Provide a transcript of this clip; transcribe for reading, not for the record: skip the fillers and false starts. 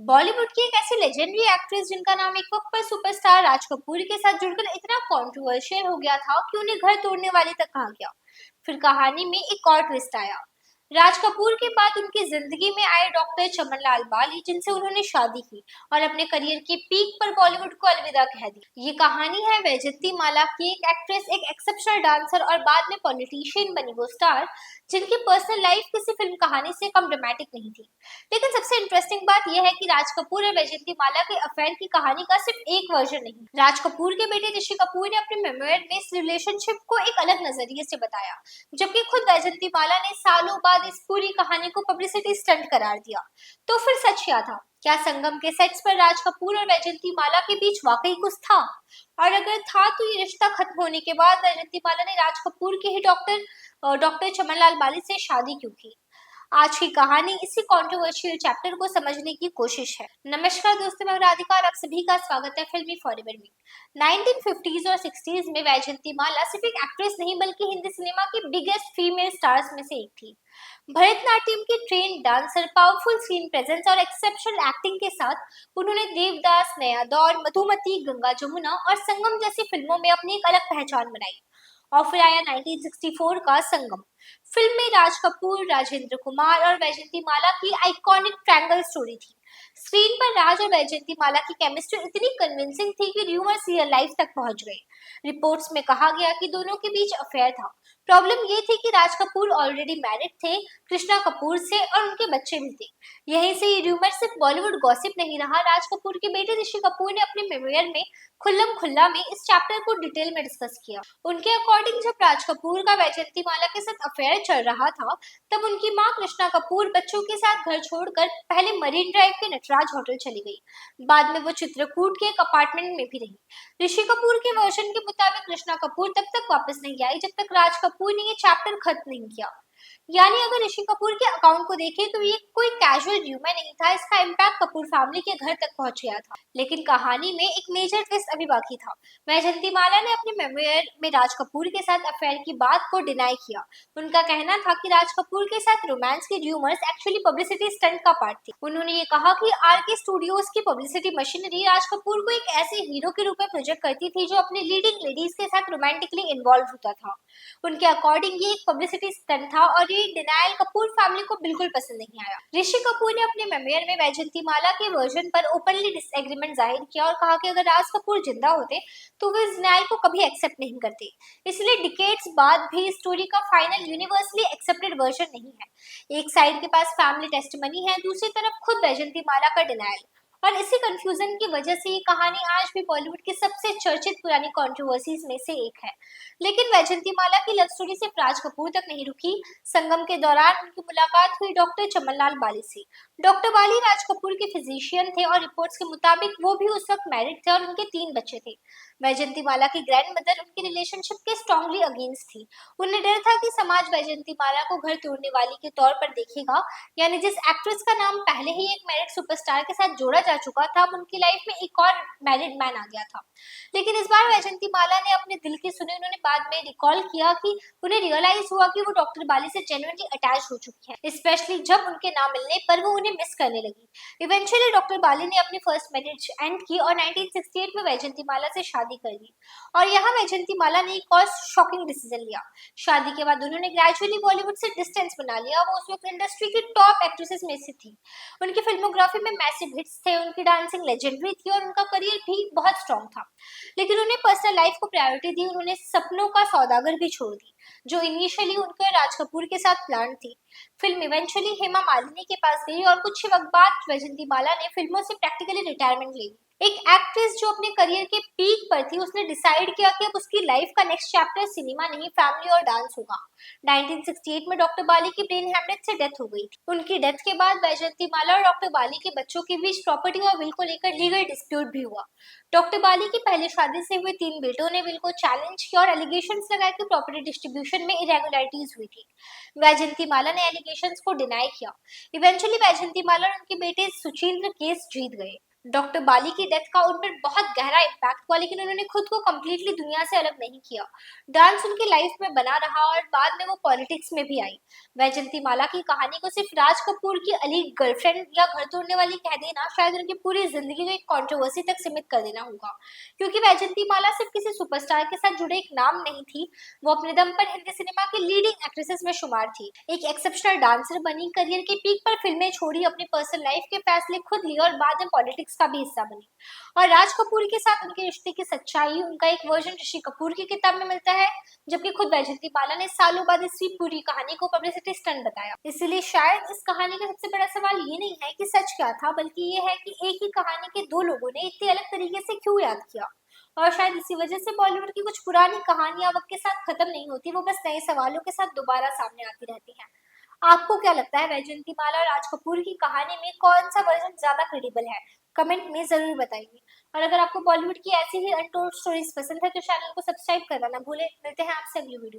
बॉलीवुड की एक ऐसी लेजेंडरी एक्ट्रेस जिनका नाम एक वक्त पर सुपरस्टार राज कपूर के साथ जुड़कर इतना कंट्रोवर्शियल हो गया था कि उन्हें घर तोड़ने वाले तक कहा गया। फिर कहानी में एक और ट्विस्ट आया। राज कपूर के बाद उनकी जिंदगी में आए डॉक्टर चमनलाल बाली, जिनसे उन्होंने शादी की और अपने करियर के पीक पर बॉलीवुड को अलविदा कह दी। ये कहानी है वैजयंती माला की, एक एक्ट्रेस, एक एक्सेप्शनल डांसर और बाद में पॉलिटिशियन बनी वो स्टार, जिनकी पर्सनल लाइफ किसी फिल्म कहानी से कम ड्रामेटिक नहीं थी। लेकिन सबसे इंटरेस्टिंग बात यह है कि राज कपूर और वैजयंती माला के अफेयर की कहानी का सिर्फ एक वर्जन नहीं। राज कपूर के बेटे ऋषि कपूर ने अपने मेमोयर में इस रिलेशनशिप को एक अलग नजरिए से बताया, जबकि खुद वैजयंती माला ने सालों बाद इस पूरी कहानी को पब्लिसिटी स्टंट करार दिया। तो फिर सच क्या था? क्या संगम के सेट्स पर राज कपूर और वैजयंती माला के बीच वाकई कुछ था? और अगर था तो ये रिश्ता खत्म होने के बाद वैजयंती माला ने राज कपूर के ही डॉक्टर चमनलाल बाली से शादी क्यों की? आज की कहानी इसी कंट्रोवर्शियल चैप्टर को समझने की कोशिश है। नमस्कार दोस्तों, मैं राधिका और आप सभी का स्वागत है फिल्मी फॉरएवर में। 1950s और 60s में वैजयंती माला सिर्फ एक एक्ट्रेस नहीं बल्कि हिंदी सिनेमा की बिगेस्ट फीमेल स्टार्स में से एक थी। भरतनाट्यम की train dancer, powerful screen presence और एक्सेप्शनल एक्टिंग के साथ उन्होंने देवदास, नया दौर, मधुमती, गंगा जमुना और संगम जैसी फिल्मों में अपनी एक अलग पहचान बनाई। और फिर आया 1964 का संगम। फिल्म में राज कपूर, राजेंद्र कुमार और वैजयंती माला की आइकॉनिक ट्रायंगल स्टोरी थी। स्क्रीन पर राज और वैजयंती माला की केमिस्ट्री इतनी कन्विंसिंग थी कि र्यूमर्स रियल लाइफ तक पहुंच गए। रिपोर्ट्स में कहा गया कि दोनों के बीच अफेयर था। प्रॉब्लम ये थी कि राज कपूर ऑलरेडी मैरिड थे कृष्णा कपूर से और उनके बच्चे भी थे। यहीं से ये र्यूमर सिर्फ बॉलीवुड गॉसिप नहीं रहा। राज कपूर के बेटे ऋषि कपूर ने अपने मेमोयर में खुल्लम खुल्ला में इस चैप्टर को डिटेल में डिस्कस किया। उनके अकॉर्डिंग जब राज कपूर का वैजयंती माला के साथ अफेयर चल रहा था, तब उनकी मां कृष्णा कपूर बच्चों के साथ घर छोड़कर पहले मरीन ड्राइव के नटराज होटल चली गई। बाद में वो चित्रकूट के एक अपार्टमेंट में भी रही। ऋषि कपूर के वर्जन के मुताबिक कृष्णा कपूर तब तक वापस नहीं आई जब तक राज कपूर ने ये चैप्टर खत्म नहीं किया। यानी अगर ऋषि कपूर के अकाउंट को देखें तो ये कोई कैजुअल र्यूमर नहीं था, इसका इम्पैक्ट कपूर फैमिली के घर तक पहुंच गया था। लेकिन कहानी में एक मेजर ट्विस्ट अभी बाकी था। वैजयंती माला ने अपने मेमोयर में राज कपूर के साथ अफेयर की बात को डिनाई किया। उनका कहना था कि राज कपूर के साथ रोमांस के र्यूमर्स एक्चुअली पब्लिसिटी स्टंट का पार्ट थे। उन्होंने ये कहा कि आरके स्टूडियोज की पब्लिसिटी मशीनरी राज कपूर को एक ऐसे हीरो के रूप में प्रोजेक्ट करती थी जो अपनी लीडिंग लेडीज के साथ रोमांटिकली इन्वॉल्व होता था। उनके अकॉर्डिंग ये एक पब्लिसिटी स्टंट था और ये डिनायल कपूर फैमिली को बिल्कुल पसंद नहीं आया। ऋषि कपूर ने अपने मेमोयर में वैजयंती माला के वर्जन पर ओपनली डिसएग्रीमेंट जाहिर किया और कहा कि अगर राज कपूर जिंदा होते तो वे इस डिनायल को कभी एक्सेप्ट नहीं करते। इसलिए डिकेड्स बाद भी स्टोरी का फाइनल यूनिवर्सली एक्सेप्टेड वर्जन नहीं है। एक साइड के पास फैमिली टेस्टिमनी है, दूसरी तरफ खुद वैजयंती माला का डिनायल। और इसी कंफ्यूजन की वजह से ये कहानी आज भी बॉलीवुड की सबसे चर्चित पुरानी कंट्रोवर्सीज में से एक है। लेकिन वैजयंती माला की लव स्टोरी सिर्फ राज कपूर तक नहीं रुकी। संगम के दौरान उनकी मुलाकात हुई डॉक्टर चमनलाल बाली से। डॉक्टर बाली राज कपूर के फिजिशियन थे और रिपोर्ट्स के मुताबिक वो भी उस वक्त मैरिड थे और उनके 3 बच्चे थे। वैजयंती माला की ग्रैंड मदर उनकी रिलेशनशिप के स्ट्रांगली अगेंस्ट थी। उन्हें डर था कि समाज वैजयंती माला को घर तोड़ने वाली के तौर पर देखेगा। यानी जिस एक्ट्रेस का नाम पहले ही एक मैरिड सुपरस्टार के साथ जोड़ा जा चुका था, अब उनकी लाइफ में एक और मैरिड मैन आ गया था। लेकिन इस बार वैजयंती माला ने अपने दिल की सुनी। उन्होंने बाद में रिकॉल किया कि उन्हें रियलाइज हुआ कि वो डॉक्टर बाली से जेन्युइनली अटैच हो चुकी है, स्पेशली जब उनके ना मिलने पर वो उन्हें मिस करने लगी। इवेंचुअली डॉक्टर बाली ने अपनी फर्स्ट मैरिज एंड की और 1968 में वैजयंती माला से शादी कर ली। और यहाँ वैजयंती माला ने एक और शॉकिंग डिसीजन लिया। शादी के बाद उन्होंने ग्रेजुअली बॉलीवुड से डिस्टेंस बना लिया। वो उस वक्त इंडस्ट्री की टॉप एक्ट्रेसेस में से थी। उनकी फिल्मोग्राफी में मैसिव हिट्स थे, उनकी डांसिंग लेजेंडरी थी और उनका करियर भी बहुत स्ट्रॉन्ग था। लेकिन उन्हें पर्सनल लाइफ को प्रायोरिटी दी। उन्होंने सपनों का सौदागर भी छोड़ दी, जो इनिशियली उनके और राज कपूर के साथ प्लान थी। फिल्म इवेंचुअली हेमा मालिनी के पास गई और कुछ ही वक्त बाद वैजयंती माला ने फिल्मों से प्रैक्टिकली रिटायरमेंट ले ली। एक एक्ट्रेस जो अपने करियर के पीक पर थी, उसने डिसाइड किया कि अब उसकी लाइफ का नेक्स्ट चैप्टर सिनेमा नहीं, फैमिली और डांस होगा। 1968 में डॉक्टर बाली की ब्रेन हेमरेज से डेथ हो गई थी। उनकी डेथ के बाद वैजयंती माला और डॉक्टर बाली के बच्चों के बीच प्रॉपर्टी और विल को लेकर लीगल डिस्प्यूट भी हुआ। डॉक्टर बाली की पहले शादी से हुए 3 बेटों ने विल को चैलेंज किया और एलिगेशंस लगाए कि प्रॉपर्टी डिस्ट्रीब्यूशन में इरेगुलरिटीज हुई थी। वैजयंती माला ने एलिगेशंस को डिनाई किया। इवेंचुअली वैजयंती माला और उनके बेटे सुचिंद्र केस जीत गए। डॉक्टर बाली की डेथ का उन पर बहुत गहरा इम्पैक्ट हुआ, लेकिन उन्होंने खुद को कम्प्लीटली दुनिया से अलग नहीं किया। डांस उनकी लाइफ में बना रहा और बाद में वो पॉलिटिक्स में भी आई। वैजयंतीमाला की कहानी को सिर्फ राज कपूर की अली गर्लफ्रेंड या घर तोड़ने वाली कह देना शायद उनकी पूरी जिंदगी को एक कंट्रोवर्सी तक सीमित कर देना होगा, क्योंकि वैजयंतीमाला सिर्फ किसी सुपरस्टार के साथ जुड़े एक नाम नहीं थी, वो अपने दम पर हिंदी सिनेमा की लीडिंग एक्ट्रेसेस में शुमार थी। एक एक्सेप्शनल डांसर बनी, करियर के पीक पर फिल्में छोड़ी, अपनी पर्सनल लाइफ के फैसले खुद लिए और बाद में पॉलिटिक्स का भी हिस्सा बनी। और राज कपूर के साथ उनके रिश्ते की सच्चाई उनका एक वर्जन ऋषि कपूर की किताब में मिलता है, जबकि खुद वैजयंतीमाला ने सालों बाद इसी पूरी कहानी को पब्लिसिटी स्टंट बताया। इसलिए शायद इस कहानी का सबसे बड़ा सवाल ये नहीं है कि सच क्या था, बल्कि ये है कि एक ही कहानी के दो लोगों ने इतने अलग तरीके से क्यों याद किया। और शायद इसी वजह से बॉलीवुड की कुछ पुरानी कहानियां वक्त के साथ खत्म नहीं होती, वो बस नए सवालों के साथ दोबारा सामने आती रहती हैं। आपको क्या लगता है, वैजयंतीमाला और राज कपूर की कहानी में कौन सा वर्जन ज्यादा क्रेडिबल है? कमेंट में जरूर बताइए। और अगर आपको बॉलीवुड की ऐसी ही अनटोल्ड स्टोरीज पसंद है तो चैनल को सब्सक्राइब करना ना भूलें। मिलते हैं आपसे अगली वीडियो में।